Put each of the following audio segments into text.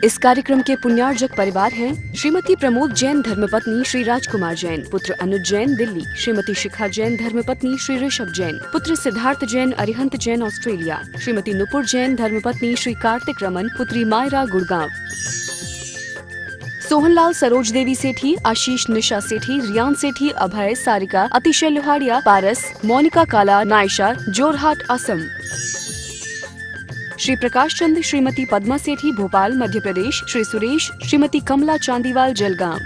इस कार्यक्रम के पुण्यार्जक परिवार हैं श्रीमती प्रमोद जैन धर्मपत्नी श्री राजकुमार जैन, पुत्र अनुज जैन दिल्ली, श्रीमती शिखा जैन धर्मपत्नी श्री ऋषभ जैन, पुत्र सिद्धार्थ जैन अरिहंत जैन ऑस्ट्रेलिया, श्रीमती नुपुर जैन धर्मपत्नी श्री कार्तिक रमन, पुत्री मायरा गुड़गांव। सोहनलाल सरोज देवी सेठी, आशीष निशा सेठी, रियान सेठी, अभय, सारिका, अतिशय लोहाड़िया, पारस, मोनिका काला, नायशा, जोरहाट, असम। श्री प्रकाश चंद, श्रीमती पद्मा सेठी भोपाल मध्य प्रदेश, श्री सुरेश, श्रीमती कमला चांदीवाल जलगांव।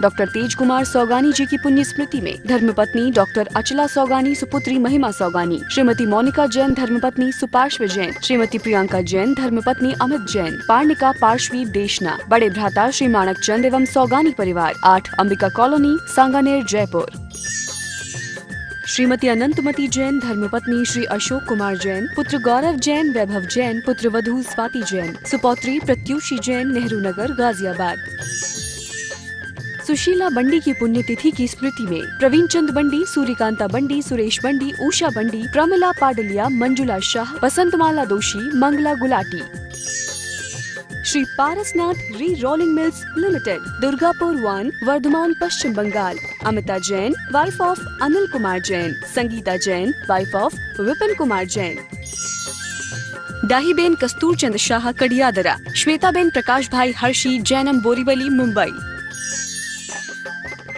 डॉक्टर तेज कुमार सौगानी जी की पुण्य स्मृति में धर्मपत्नी डॉक्टर अचला सौगानी, सुपुत्री महिमा सौगानी, श्रीमती मोनिका जैन धर्मपत्नी सुपार्श्व जैन, श्रीमती प्रियंका जैन धर्मपत्नी अमित जैन, पार्णिका पार्श्वी देशना, बड़े भ्राता श्री माणक चंद एवं सौगानी परिवार, 8 अंबिका कॉलोनी, सांगानेर, जयपुर। श्रीमती अनंतमती जैन धर्मपत्नी श्री अशोक कुमार जैन, पुत्र गौरव जैन, वैभव जैन, पुत्र वधू स्वाति जैन, सुपौत्री प्रत्युषी जैन, नेहरू नगर, गाजियाबाद। सुशीला बंडी की पुण्यतिथि की स्मृति में प्रवीण चंद बंडी, सूर्यकांता बंडी, सुरेश बंडी, उषा बंडी, प्रमिला पाडलिया, मंजुला शाह, बसंतमाला दोषी, Mangla Gulati. Shri Parasnath re rolling mills limited, Durgapur 1, Vardhaman, Paschim Bengal. Amita Jain, wife of Anil Kumar Jain, Sangeeta Jain, wife of Vipin Kumar Jain. Dahiben Kasturchand Shah, Kadiyadara. Shwetaben Prakash bhai Harshi, Jainam, Borivali, Mumbai.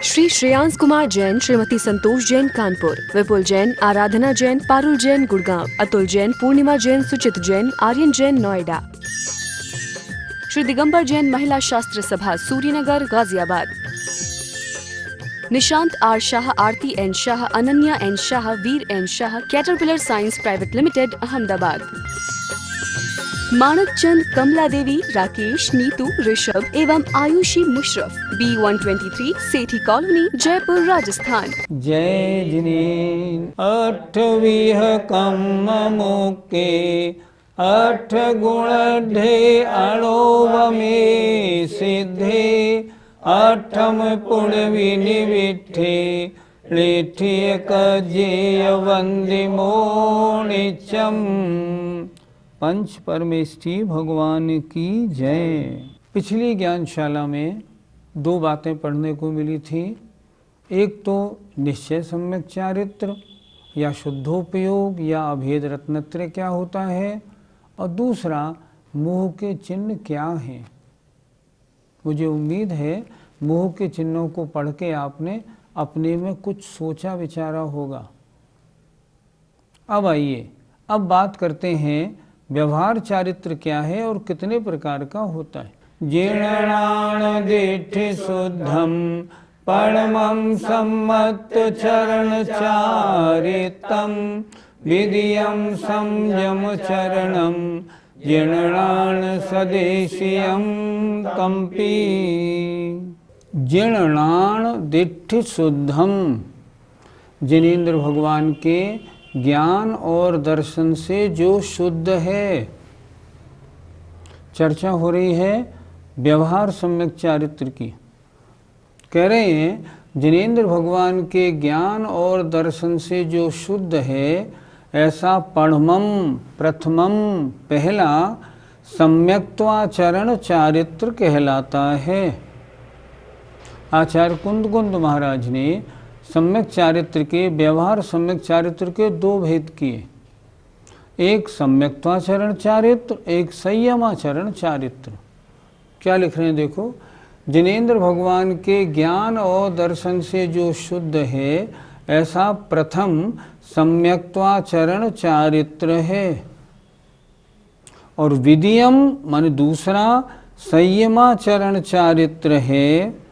Shri Shreyansh Kumar Jain, Shrimati Santosh Jain, Kanpur. विपुल जैन, आराधना जैन, पारुल जैन, गुड़गांव। अतुल जैन, पूर्णिमा जैन, सुचित Jain, Aryan Jain, Noida. Shri Digambar Jain, Mahila Shastra Sabha, Suryanagar, Ghaziabad. Nishant R Shah, Aarti N Shah, Ananya N Shah, Veer N Shah, Caterpillar Science Private Limited, Ahmedabad. Manak Chand, Kamla Devi, Rakesh, Neetu, Rishabh एवं आयुषी मुशरफ, B123, सेठी कॉलोनी, जयपुर, राजस्थान। जय जिनेन 8 कम मुके 8 गुणढे अणोव में सिद्धे 8 पुण्य विनिविठे लेठिय कजेय वंदिमो नित्यम। पंच परमेष्ठी भगवान की जय। पिछली ज्ञानशाला में 2 बातें पढ़ने को मिली थी। एक तो निश्चय सम्यक चारित्र या शुद्धोपयोग या अभेद रत्नत्रय क्या होता है, और दूसरा मोह के चिन्ह क्या हैं। मुझे उम्मीद है मोह के चिन्हों को पढ़ के आपने अपने में कुछ सोचा विचारा होगा। अब आइए, अब बात करते हैं व्यवहार चारित्र क्या है और कितने प्रकार का होता है। जीर्णाण दिठि शुद्धम परमं सम्मत चरण चारितम विधियम संयम चरणम जीर्णाण सदेशियम कंपी। जीर्णाण दिठि शुद्धम, जिनेंद्र भगवान के ज्ञान और दर्शन से जो शुद्ध है। चर्चा हो रही है व्यवहार सम्यक चारित्र की। कह रहे हैं जिनेंद्र भगवान के ज्ञान और दर्शन से जो शुद्ध है, ऐसा पढ़मम प्रथमम पहला सम्यक्त्वाचरण चारित्र कहलाता है। आचार्य कुंद महाराज ने सम्यक चारित्र के, व्यवहार सम्यक चारित्र के 2 भेद किए। एक सम्यक्त्वाचरण चारित्र, एक संयमाचरण चारित्र। क्या लिख रहे हैं देखो। जिनेंद्र भगवान के ज्ञान और दर्शन से जो शुद्ध है, ऐसा प्रथम सम्यक्त्वाचरण चारित्र है। और विधियम मान दूसरा संयमाचरण चारित्र है।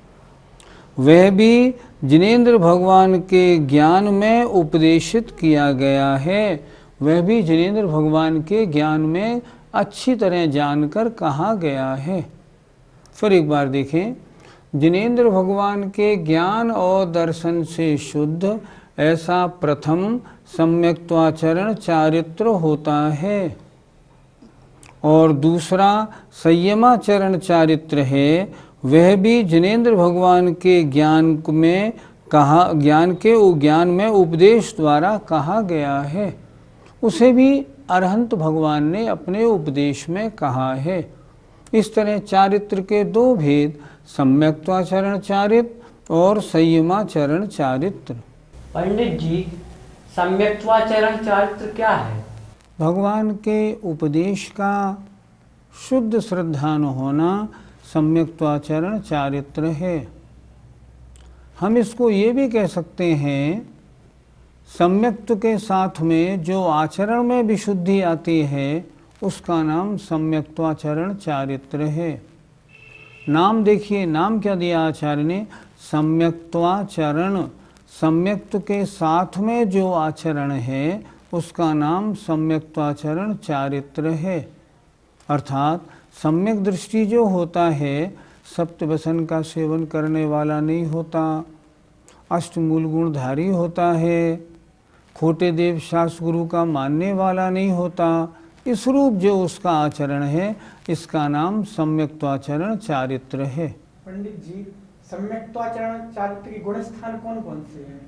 वह भी जिनेंद्र भगवान के ज्ञान में उपदेशित किया गया है। वह भी जिनेंद्र भगवान के ज्ञान में अच्छी तरह जानकर कहा गया है। फिर एक बार देखें, जिनेंद्र भगवान के ज्ञान और दर्शन से शुद्ध, ऐसा प्रथम सम्यक्त्वाचरण चारित्र होता है। और दूसरा संयमाचरण चारित्र है। वह भी जिनेंद्र भगवान के ज्ञान में ज्ञान में उपदेश द्वारा कहा गया है। उसे भी अरहंत भगवान ने अपने उपदेश में कहा है। इस तरह चारित्र के दो भेद, सम्यक्त्वाचरण चारित्र और संयमाचरण चारित्र। पंडित जी, सम्यक्त्वाचरण चारित्र क्या है? भगवान के उपदेश का शुद्ध श्रद्धान होना सम्यक्त्वाचरण चारित्र है। हम इसको ये भी कह सकते हैं, सम्यक्त्व के साथ में जो आचरण में विशुद्धि आती है उसका नाम सम्यक्त्वाचरण चारित्र है। नाम देखिए, नाम क्या दिया आचार्य ने? सम्यक्त्वाचरण। सम्यक्त्व के साथ में जो आचरण है उसका नाम सम्यक्त्वाचरण चारित्र है। अर्थात सम्यक दृष्टि जो होता है सप्तव्यसन का सेवन करने वाला नहीं होता, अष्टमूल गुणधारी होता है, खोटे देव शास्त्र गुरु का मानने वाला नहीं होता। इस रूप जो उसका आचरण है इसका नाम सम्यक्त्वाचरण चारित्र है। पंडित जी, सम्यक्त्वाचरण चारित्र के गुण स्थान कौन कौन से हैं?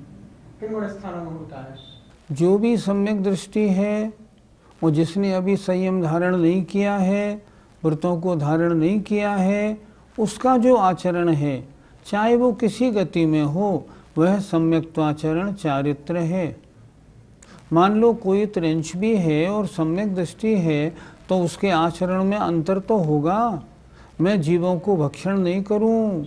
किन गुण स्थानों में होता है? जो भी सम्यक दृष्टि है और जिसने अभी संयम धारण नहीं किया है, व्रतों को धारण नहीं किया है, उसका जो आचरण है चाहे वो किसी गति में हो वह सम्यक्त्वाचरण चारित्र है। मान लो कोई त्रिंश भी है और सम्यक दृष्टि है तो उसके आचरण में अंतर तो होगा। मैं जीवों को भक्षण नहीं करूं,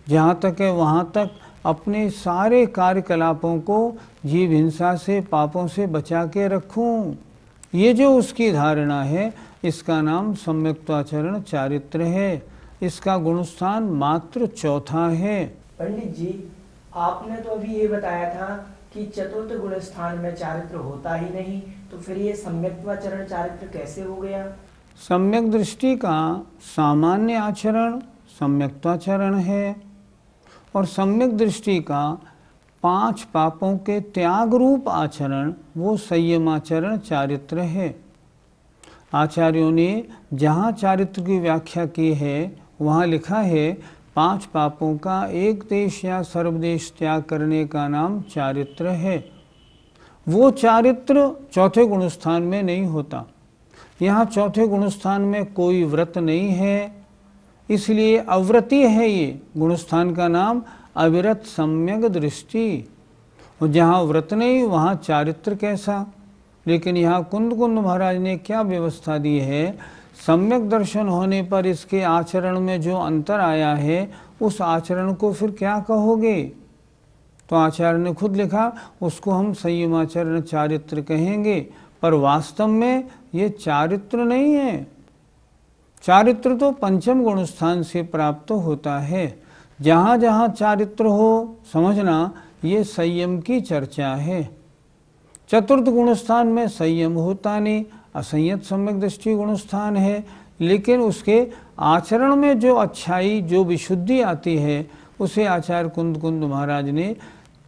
जहाँ तक है वहाँ तक अपने सारे कार्यकलापों को जीव हिंसा से, पापों से बचा के रखूं। ये जो उसकी धारणा है इसका नाम सम्यक्त्वाचरण चारित्र है। इसका गुणस्थान मात्र चौथा है। पंडित जी, आपने तो अभी ये बताया था कि चतुर्थ गुण स्थान में चारित्र होता ही नहीं, तो फिर ये सम्यक्त्वाचरण चारित्र कैसे हो गया? सम्यक दृष्टि का सामान्य आचरण सम्यक्त्वाचरण है और सम्यक दृष्टि का 5 पापों के त्याग रूप आचरण वो संयमाचरण चारित्र है। आचार्यों ने जहाँ चारित्र की व्याख्या की है वहाँ लिखा है 5 पापों का एक देश या सर्वदेश त्याग करने का नाम चारित्र है। वो चारित्र चौथे गुणस्थान में नहीं होता। यहाँ चौथे गुणस्थान में कोई व्रत नहीं है, इसलिए अव्रती है ये। गुणस्थान का नाम अविरत सम्यक दृष्टि। और जहाँ व्रत नहीं वहाँ चारित्र कैसा? लेकिन यहाँ कुंद महाराज ने क्या व्यवस्था दी है, सम्यक दर्शन होने पर इसके आचरण में जो अंतर आया है उस आचरण को फिर क्या कहोगे? तो आचार्य ने खुद लिखा उसको हम संयमाचरण चारित्र कहेंगे, पर वास्तव में ये चारित्र नहीं है। चारित्र तो पंचम गुणस्थान से प्राप्त होता है। जहाँ जहाँ चारित्र हो समझना ये संयम की चर्चा है। चतुर्थ गुणस्थान में संयम होता नहीं, असंयत सम्यक दृष्टि गुणस्थान है, लेकिन उसके आचरण में जो अच्छाई, जो विशुद्धि आती है उसे आचार्य कुंद महाराज ने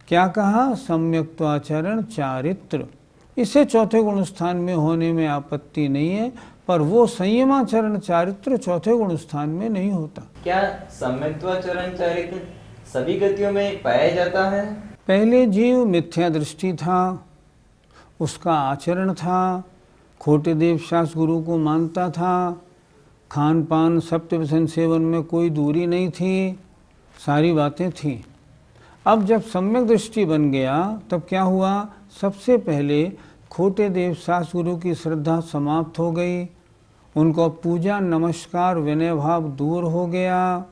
क्या कहा? सम्यक्त्वाचरण चारित्र। इसे चौथे गुणस्थान में होने में आपत्ति नहीं है, पर वो संयमाचरण चारित्र चौथे गुणस्थान में नहीं होता। क्या सम्यक्त्वाचरण चारित्र सभी गतियों में पाया जाता है? पहले जीव मिथ्या दृष्टि था, उसका आचरण था, खोटे देव शास्त्र गुरु को मानता था, खान पान सप्तव्यसन सेवन में कोई दूरी नहीं थी, सारी बातें थीं। अब जब सम्यक दृष्टि बन गया तब क्या हुआ? सबसे पहले खोटे देव शास्त्र गुरु की श्रद्धा समाप्त हो गई, उनको पूजा नमस्कार विनय भाव दूर हो गया।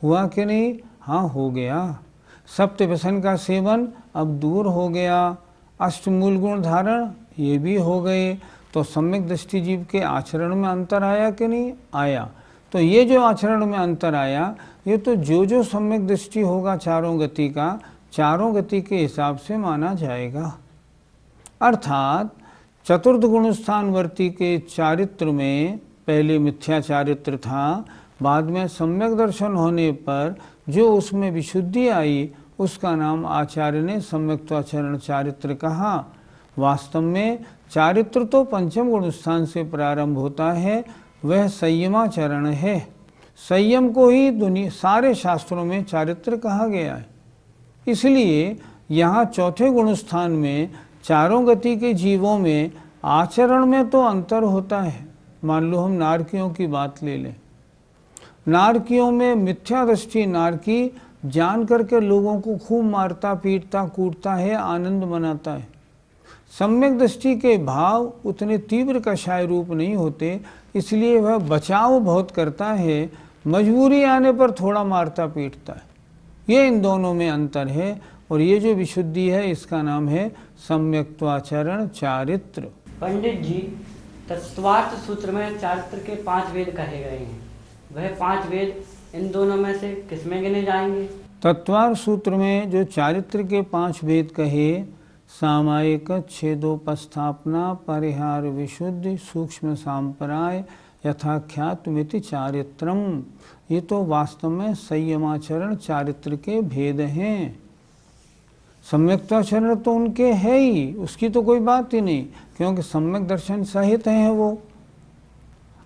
हुआ कि नहीं? हाँ, हो गया। सप्तव्यसन का सेवन अब दूर हो गया, अष्टमूल गुण धारण ये भी हो गए। तो सम्यक दृष्टि जीव के आचरण में अंतर आया कि नहीं? आया। तो ये जो आचरण में अंतर आया ये तो जो सम्यक दृष्टि होगा चारों गति का, चारों गति के हिसाब से माना जाएगा। अर्थात चतुर्थ गुणस्थानवर्ती के चारित्र में पहले मिथ्या चारित्र था, बाद में सम्यक दर्शन होने पर जो उसमें विशुद्धि आई उसका नाम आचार्य ने सम्यक्त्वाचरण चारित्र कहा। वास्तव में चारित्र तो पंचम गुणस्थान से प्रारंभ होता है, वह संयमाचरण है। संयम को ही सारे शास्त्रों में चारित्र कहा गया है। इसलिए यहाँ चौथे गुणस्थान में चारों गति के जीवों में आचरण में तो अंतर होता है। मान लो हम नारकियों की बात ले लें, नारकियों में मिथ्या दृष्टि नारकी जान करके लोगों को खूब मारता पीटता कूटता है, आनंद मनाता है। सम्यक दृष्टि के भाव उतने तीव्र कषाय रूप नहीं होते, इसलिए वह बचाव बहुत करता है, मजबूरी आने पर थोड़ा मारता पीटता है। ये इन दोनों में अंतर है, और ये जो विशुद्धि है इसका नाम है सम्यक्त्वाचरण चारित्र। पंडित जी, तत्वार्थ सूत्र में चारित्र के 5 वेद कहे गए हैं। वह 5 वेद इन दोनों में से किसमें गिने जाएंगे? तत्वार्थ सूत्र में जो चारित्र के 5 वेद कहे, सामायिक, छेदोपस्थापना, परिहार विशुद्धि, सूक्ष्म सांपराय, यथाख्यात्मिति चारित्रम, ये तो वास्तव में संयमाचरण चारित्र के भेद हैं। सम्यक्ताचरण तो उनके है ही, उसकी तो कोई बात ही नहीं, क्योंकि सम्यक दर्शन सहित हैं वो।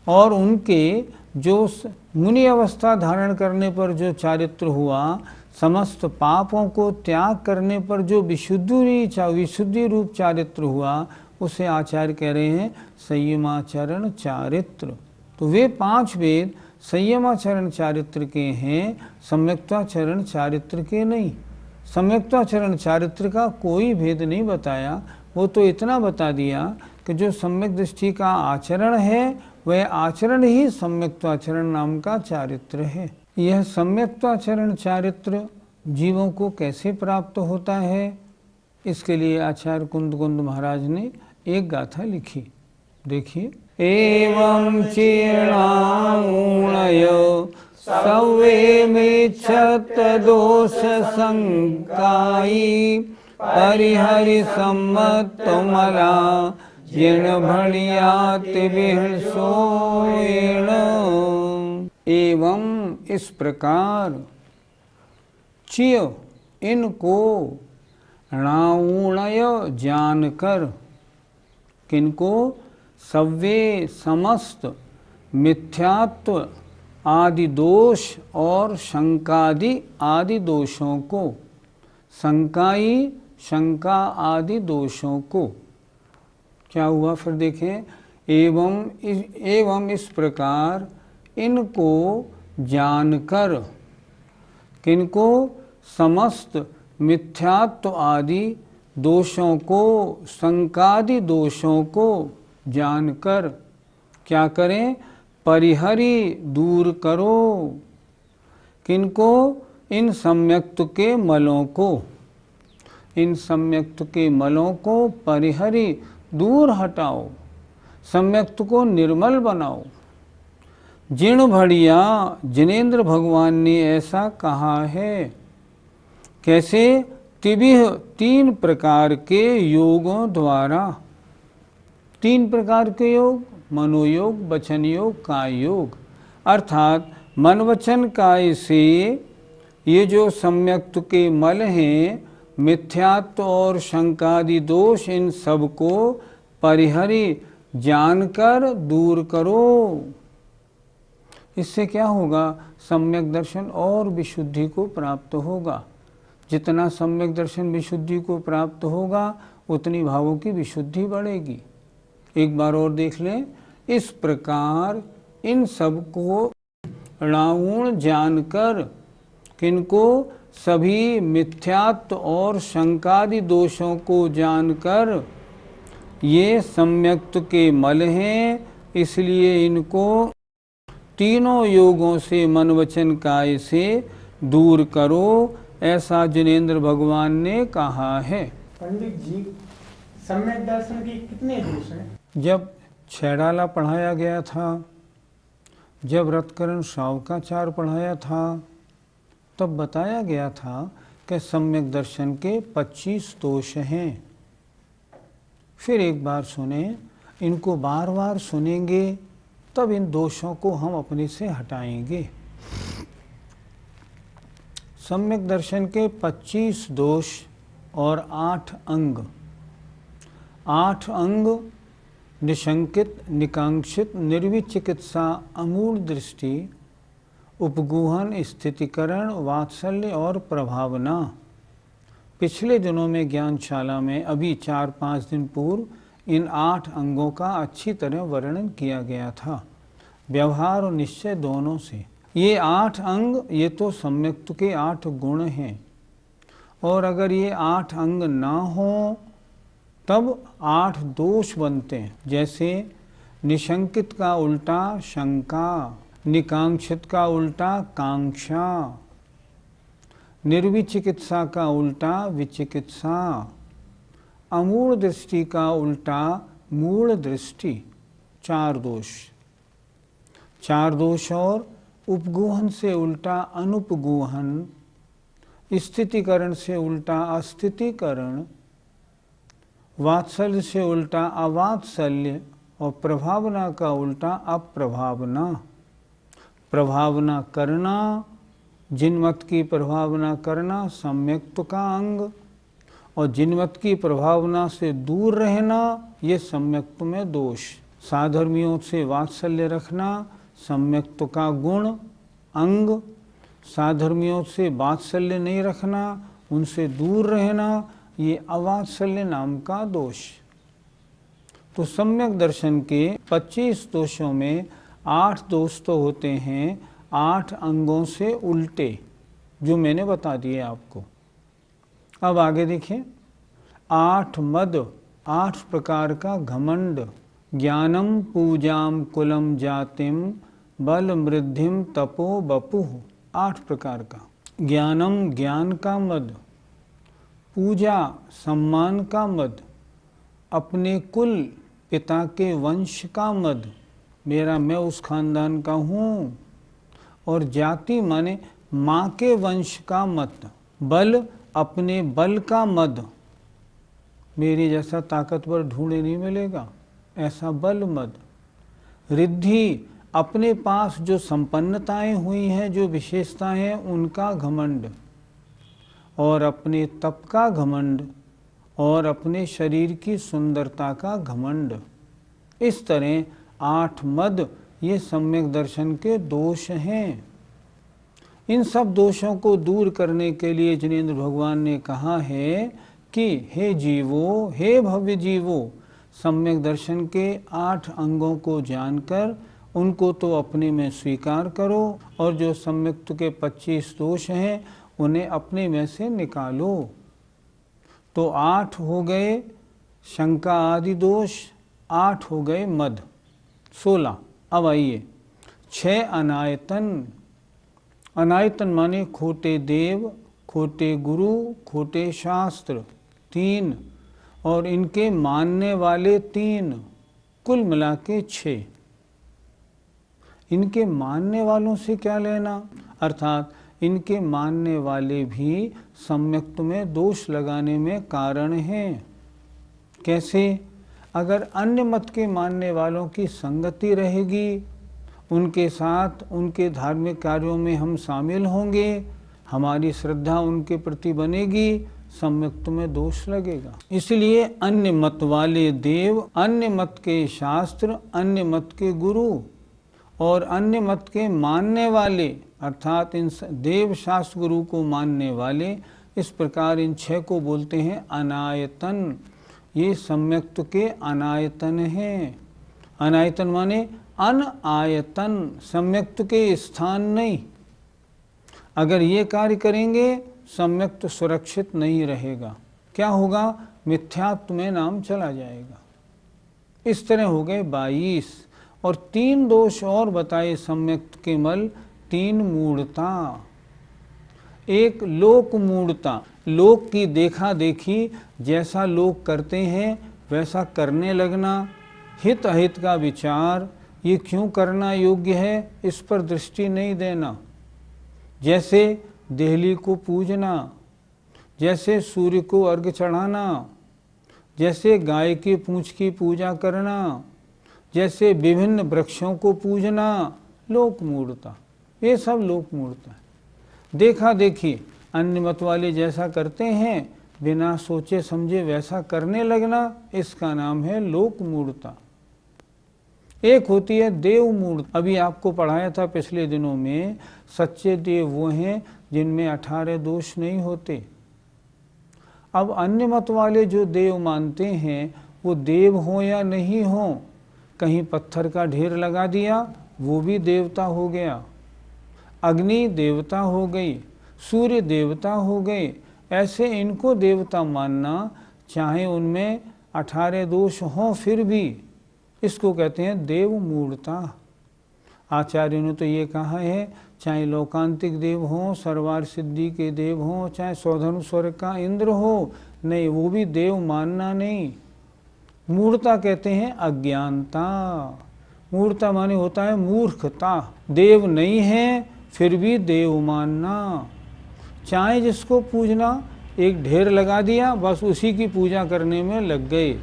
और उनके जो मुनि अवस्था धारण करने पर जो चारित्र हुआ, समस्त पापों को त्याग करने पर जो विशुद्धि रूप चारित्र हुआ, उसे आचार्य कह रहे हैं संयमाचरण चारित्र। तो वे 5 वेद संयमाचरण चारित्र के हैं, सम्यक्ताचरण चारित्र के नहीं। सम्यक्ताचरण चारित्र का कोई भेद नहीं बताया, वो तो इतना बता दिया कि जो सम्यक दृष्टि का आचरण है वह आचरण ही सम्यक्ताचरण नाम का चारित्र है। यह सम्यक्ताचरण चारित्र जीवों को कैसे प्राप्त होता है, इसके लिए आचार्य कुंद महाराज ने एक गाथा लिखी। देखिए, एवं चीर्णाऊणय सवे मिच्छत दोष संकाई, परिहरि सम्मत मला जीर्ण भणियाति विहसोएण। एवं इस प्रकार, चिय इनको, णाऊणय जानकर, किनको, सव्वे समस्त, मिथ्यात्व आदि दोष और शंकादि आदि दोषों को, शंकाई शंका आदि दोषों को। क्या हुआ फिर देखें, एवं इस प्रकार इनको जानकर, किनको, समस्त मिथ्यात्व आदि दोषों को, शंकादि दोषों को जानकर क्या करें, परिहरि दूर करो, किनको, इन सम्यक्त्व के मलों को, इन सम्यक्त्व के मलों को परिहरि दूर हटाओ, सम्यक्त्व को निर्मल बनाओ। जीर्ण भड़िया, जिनेंद्र भगवान ने ऐसा कहा है। कैसे, तिबिह 3 प्रकार के योगों द्वारा, 3 प्रकार के योग, मनोयोग, वचन योग, काय योग। अर्थात मन वचन काय से ये जो सम्यक्त्व के मल हैं, मिथ्यात्व और शंकादि दोष, इन सब को परिहरि जानकर दूर करो। इससे क्या होगा, सम्यक दर्शन और विशुद्धि को प्राप्त होगा। जितना सम्यक दर्शन विशुद्धि को प्राप्त होगा, उतनी भावों की विशुद्धि बढ़ेगी। एक बार और देख लें, इस प्रकार इन सब को णाऊण जानकर, किनको, सभी मिथ्यात्व और शंकादि दोषों को जानकर, ये सम्यक्त्व के मल हैं, इसलिए इनको तीनों योगों से, मन वचन काय से दूर करो, ऐसा जिनेंद्र भगवान ने कहा है। पंडित जी, सम्यक दर्शन के कितने दोष हैं? जब छैडाला पढ़ाया गया था, जब रत्करण शावकाचार पढ़ाया था, तब बताया गया था कि सम्यक दर्शन के 25 दोष हैं। फिर एक बार सुने, इनको बार बार सुनेंगे, तब इन दोषों को हम अपने से हटाएंगे। सम्यक दर्शन के 25 दोष और 8 अंग। 8 अंग निशंकित, निकांक्षित, निर्विचिकित्सा, अमूल दृष्टि, उपगूहन, स्थितिकरण, वात्सल्य और प्रभावना। पिछले दिनों में ज्ञानशाला में, अभी 4-5 दिन पूर्व, इन 8 अंगों का अच्छी तरह वर्णन किया गया था, व्यवहार और निश्चय दोनों से। ये 8 अंग, ये तो सम्यक्त्व के 8 गुण हैं, और अगर ये 8 अंग ना हो तब 8 दोष बनते हैं। जैसे निशंकित का उल्टा शंका, निकांक्षित का उल्टा कांक्षा, निर्विचिकित्सा का उल्टा विचिकित्सा, अमूढ़ दृष्टि का उल्टा मूढ़ दृष्टि। 4 दोष। 4 दोष और उपगूहन से उल्टा अनुपगूहन, स्थितिकरण से उल्टा अस्थितिकरण, वात्सल्य से उल्टा अवात्सल्य और प्रभावना का उल्टा अप्रभावना। प्रभावना करना, जिनमत की प्रभावना करना सम्यक्त्व का अंग, और जिनमत की प्रभावना से दूर रहना ये सम्यक्त्व में दोष। साधर्मियों से वात्सल्य रखना सम्यक्त्व का गुण अंग, साधर्मियों से वात्सल्य नहीं रखना, उनसे दूर रहना ये अवात्सल्य नाम का दोष। तो सम्यक दर्शन के 25 दोषों में 8 दोष तो होते हैं 8 अंगों से उल्टे, जो मैंने बता दिए आपको। अब आगे देखिए, 8 मद, 8 प्रकार का घमंड, ज्ञानम पूजाम कुलम जातिम बल मृद्धिम तपो बपुः। 8 प्रकार का ज्ञानम, ज्ञान का मद, पूजा सम्मान का मद, अपने कुल पिता के वंश का मद, मैं उस खानदान का हूँ, और जाति माने माँ के वंश का मत, बल अपने बल का मद, मेरे जैसा ताकतवर ढूंढे नहीं मिलेगा ऐसा बल मद, रिद्धि अपने पास जो संपन्नताएं हुई हैं, जो विशेषताएं हैं उनका घमंड, और अपने तप का घमंड, और अपने शरीर की सुंदरता का घमंड। इस तरह 8 मद ये सम्यक दर्शन के दोष हैं। इन सब दोषों को दूर करने के लिए जिनेंद्र भगवान ने कहा है कि हे जीवो, हे भव्य जीवो, सम्यक दर्शन के 8 अंगों को जानकर उनको तो अपने में स्वीकार करो, और जो सम्यक्त्व के 25 दोष हैं उन्हें अपने में से निकालो। तो 8 हो गए शंका आदि दोष, 8 हो गए मद, 16। अब आइए 6 अनायतन। अनायतन माने खोटे देव, खोटे गुरु, खोटे शास्त्र 3, और इनके मानने वाले 3, कुल मिला के 6। इनके मानने वालों से क्या लेना, अर्थात इनके मानने वाले भी सम्यक्त्व में दोष लगाने में कारण हैं। कैसे? अगर अन्य मत के मानने वालों की संगति रहेगी, उनके साथ उनके धार्मिक कार्यों में हम शामिल होंगे, हमारी श्रद्धा उनके प्रति बनेगी, सम्यक्त्व में दोष लगेगा। इसलिए अन्य मत वाले देव, अन्य मत के शास्त्र, अन्य मत के गुरु और अन्य मत के मानने वाले, अर्थात इन देव शास्त्र गुरु को मानने वाले, इस प्रकार इन 6 को बोलते हैं अनायतन। ये सम्यक्त्व के अनायतन हैं। अनायतन माने अनायतन, सम्यक्त्व के स्थान नहीं। अगर ये कार्य करेंगे सम्यक्त्व सुरक्षित नहीं रहेगा। क्या होगा? मिथ्यात्व में नाम चला जाएगा। इस तरह हो गए 22। और 3 दोष और बताए सम्यक्त्व के मल। 3 मूढ़ता। एक लोक मूढ़ता, लोक की देखा देखी, जैसा लोग करते हैं वैसा करने लगना, हित अहित का विचार, ये क्यों करना योग्य है इस पर दृष्टि नहीं देना। जैसे देहली को पूजना, जैसे सूर्य को अर्घ्य चढ़ाना, जैसे गाय की पूंछ की पूजा करना, जैसे विभिन्न वृक्षों को पूजना, लोक मूढ़ता। ये सब लोक मूढ़ता है। देखा देखी, अन्य मत वाले जैसा करते हैं बिना सोचे समझे वैसा करने लगना, इसका नाम है लोक मूढ़ता। एक होती है देव मूढ़ता। अभी आपको पढ़ाया था पिछले दिनों में, सच्चे देव वो हैं जिनमें 18 दोष नहीं होते। अब अन्य मत वाले जो देव मानते हैं वो देव हो या नहीं हो। कहीं पत्थर का ढेर लगा दिया, वो भी देवता हो गया। अग्नि देवता हो गई, सूर्य देवता हो गए। ऐसे इनको देवता मानना, चाहे उनमें 18 दोष हों फिर भी, इसको कहते हैं देव मूढ़ता। आचार्यों ने तो ये कहा है, चाहे लोकांतिक देव हों, सर्वार सिद्धि के देव हों, चाहे सौधर्म स्वर्ग का इंद्र हो, नहीं, वो भी देव मानना नहीं। मूढ़ता कहते हैं अज्ञानता। मूढ़ता माने होता है मूर्खता। देव नहीं है फिर भी देव मानना। चाहे जिसको पूजना, एक ढेर लगा दिया, बस उसी की पूजा करने में लग गए।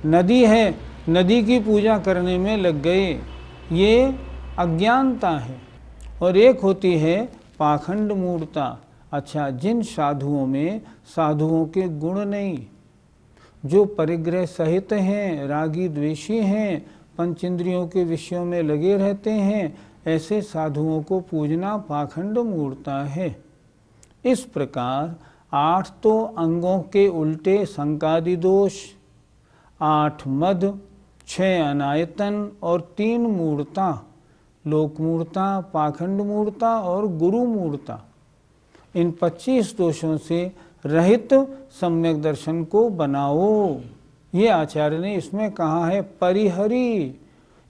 नदी है, नदी की पूजा करने में लग गए, ये अज्ञानता है। और एक होती है पाखंड मूढ़ता। अच्छा, जिन साधुओं में साधुओं के गुण नहीं, जो परिग्रह सहित हैं, रागी द्वेषी हैं, पंचेंद्रियों के विषयों में लगे रहते हैं, ऐसे साधुओं को पूजना पाखंड मूढ़ता है। इस प्रकार 8 तो अंगों के उल्टे संकादि दोष, 8 मद, 6 अनायतन और 3 मूढ़ता, लोक मूढ़ता, पाखंड मूढ़ता और गुरु मूढ़ता। इन 25 दोषों से रहित सम्यक दर्शन को बनाओ। ये आचार्य ने इसमें कहा है, परिहरी,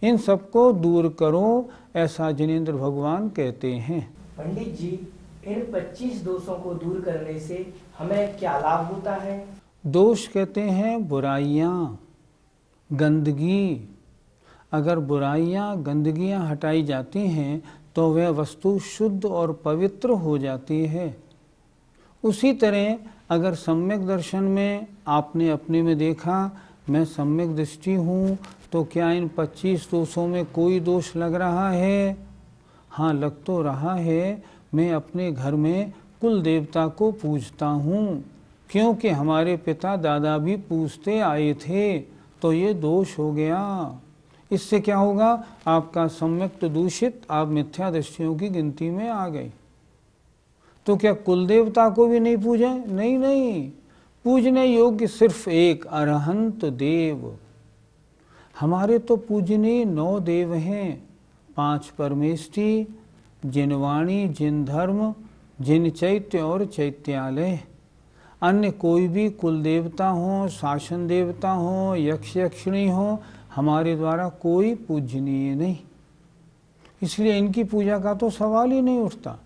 इन सबको दूर करो, ऐसा जिनेंद्र भगवान कहते हैं। पंडित जी, इन 25 दोषों को दूर करने से हमें क्या लाभ होता है? दोष कहते हैं बुराइयाँ, गंदगी। अगर बुराइयाँ, गंदगियाँ हटाई जाती हैं तो वह वस्तु शुद्ध और पवित्र हो जाती है। उसी तरह अगर सम्यक दर्शन में आपने अपने में देखा, मैं सम्यक दृष्टि हूँ, तो क्या इन 25 दोषों में कोई दोष लग रहा है? हाँ, लग तो रहा है। मैं अपने घर में कुल देवता को पूजता हूँ, क्योंकि हमारे पिता दादा भी पूजते आए थे, तो ये दोष हो गया। इससे क्या होगा? आपका सम्यक तो दूषित, आप मिथ्या दृष्टियों की गिनती में आ गए। तो क्या कुल देवता को भी नहीं पूजें? नहीं नहीं, पूजने योग्य सिर्फ एक अरहंत देव। हमारे तो पूजनीय 9 देव हैं, 5 परमेष्टि, जिन वाणी, जिन धर्म, जिन चैत्य और चैत्यालय। अन्य कोई भी कुल देवता हो, शासन देवता हो, यक्ष यक्षिणी हो, हमारे द्वारा कोई पूजनीय नहीं। इसलिए इनकी पूजा का तो सवाल ही नहीं उठता।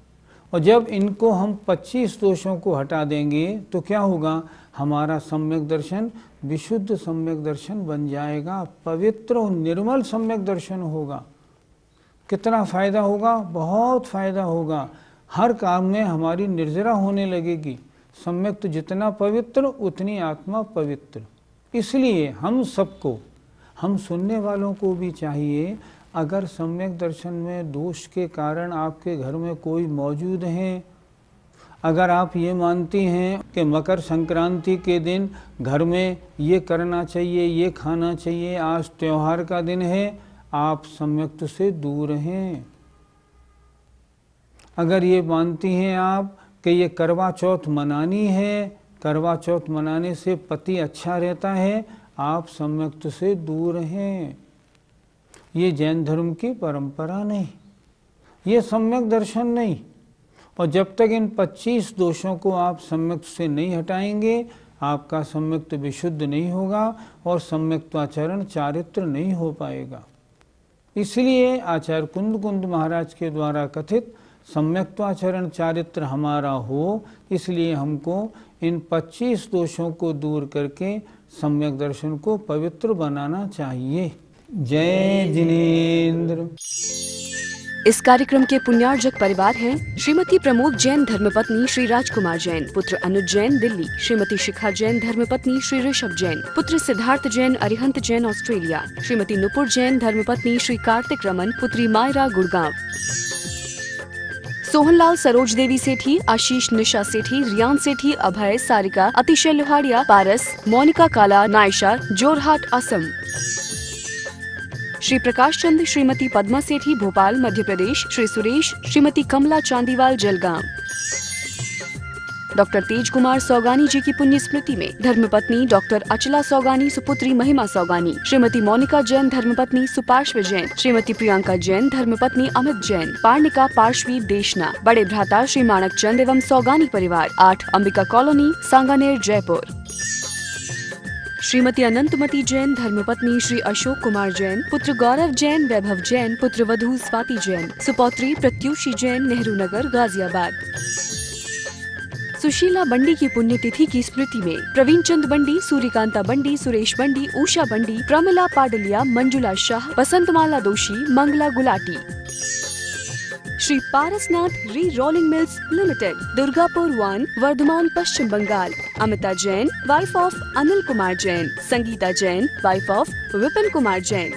और जब इनको हम 25 दोषों को हटा देंगे तो क्या होगा? हमारा सम्यक दर्शन विशुद्ध सम्यक दर्शन बन जाएगा, पवित्र और निर्मल सम्यक दर्शन होगा। कितना फायदा होगा? बहुत फायदा होगा। हर काम में हमारी निर्जरा होने लगेगी। सम्यक तो जितना पवित्र उतनी आत्मा पवित्र। इसलिए हम सबको, हम सुनने वालों को भी चाहिए, अगर सम्यक दर्शन में दोष के कारण आपके घर में कोई मौजूद हैं, अगर आप ये मानती हैं कि मकर संक्रांति के दिन घर में ये करना चाहिए, ये खाना चाहिए, आज त्योहार का दिन है, आप सम्यक से दूर हैं। अगर ये मानती हैं आप कि ये करवा चौथ मनानी है, करवा चौथ मनाने से पति अच्छा रहता है, आप सम्यक से दूर हैं। ये जैन धर्म की परंपरा नहीं, ये सम्यक दर्शन नहीं। और जब तक इन 25 दोषों को आप सम्यक से नहीं हटाएंगे, आपका सम्यक विशुद्ध नहीं होगा और सम्यक्त्वाचरण चारित्र नहीं हो पाएगा। इसलिए आचार्य कुंद कुंद महाराज के द्वारा कथित सम्यक्त्वाचरण चारित्र हमारा हो, इसलिए हमको इन 25 दोषों को दूर करके सम्यक दर्शन को पवित्र बनाना चाहिए। जय जिनेंद्र। इस कार्यक्रम के पुण्यार्जक परिवार हैं श्रीमती प्रमोद जैन धर्मपत्नी श्री राजकुमार जैन, पुत्र अनुज जैन दिल्ली, श्रीमती शिखा जैन धर्मपत्नी श्री ऋषभ जैन, पुत्र सिद्धार्थ जैन अरिहंत जैन ऑस्ट्रेलिया, श्रीमती नुपुर जैन धर्मपत्नी श्री कार्तिक रमन, पुत्री मायरा गुड़गांव। सोहनलाल सरोज देवी सेठी, आशीष निशा सेठी, रियान सेठी, अभय, सारिका, अतिशय लोहाड़िया, पारस, मोनिका काला, नायशा, जोरहाट, असम। श्री प्रकाश चंद, श्रीमती पद्मा सेठी, भोपाल मध्य प्रदेश, श्री सुरेश, श्रीमती कमला चांदीवाल, जलगांव। डॉक्टर तेज कुमार सौगानी जी की पुण्य स्मृति में धर्मपत्नी डॉक्टर अचला सौगानी सुपुत्री महिमा सौगानी, श्रीमती मोनिका जैन धर्मपत्नी सुपार्श्व जैन, श्रीमती प्रियंका जैन धर्मपत्नी अमित जैन, पार्णिका पार्श्वी देशना, बड़े भ्राता श्री माणक चंद एवं सौगानी परिवार, 8 अंबिका कॉलोनी, सांगानेर, जयपुर। श्रीमती अनंतमती जैन धर्मपत्नी श्री अशोक कुमार जैन, पुत्र गौरव जैन, वैभव जैन, पुत्र वधू स्वाति जैन, सुपौत्री प्रत्युषी जैन, नेहरू नगर, गाजियाबाद। सुशीला बंडी की पुण्यतिथि की स्मृति में प्रवीण चंद बंडी, सूर्यकांता बंडी, सुरेश बंडी, उषा बंडी, प्रमिला पाडलिया, मंजुला शाह, बसंतमाला दोषी, Mangla Gulati. Shri Parasnath re rolling mills limited, Durgapur 1, Vardhaman, Paschim Bengal. Amita Jain, wife of Anil Kumar Jain, Sangeeta Jain, wife of Vipin Kumar Jain.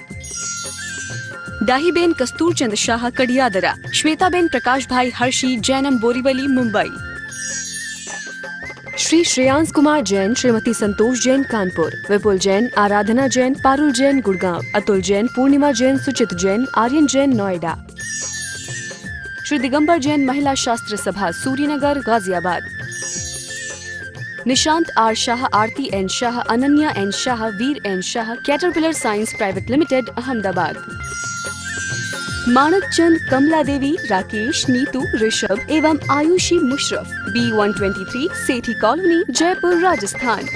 Dahiben Kasturchand Shah, Kadiyadara. Shwetaben Prakash bhai Harshi, Jainam, Borivali, Mumbai. Shri Shreyansh Kumar Jain, Shrimati Santosh Jain, Kanpur. विपुल जैन, आराधना जैन, पारुल जैन, गुड़गांव। अतुल जैन, पूर्णिमा जैन, सुचित Jain, Aryan Jain, Noida. Shri Digambar Jain, Mahila Shastra Sabha, Suryanagar, Ghaziabad. Nishant R Shah, Aarti N Shah, Ananya N Shah, Veer N Shah, Caterpillar Science Private Limited, Ahmedabad. Manak Chand, Kamla Devi, Rakesh, Neetu, Rishabh एवं आयुषी मुशरफ, B123, सेठी कॉलोनी, जयपुर, राजस्थान।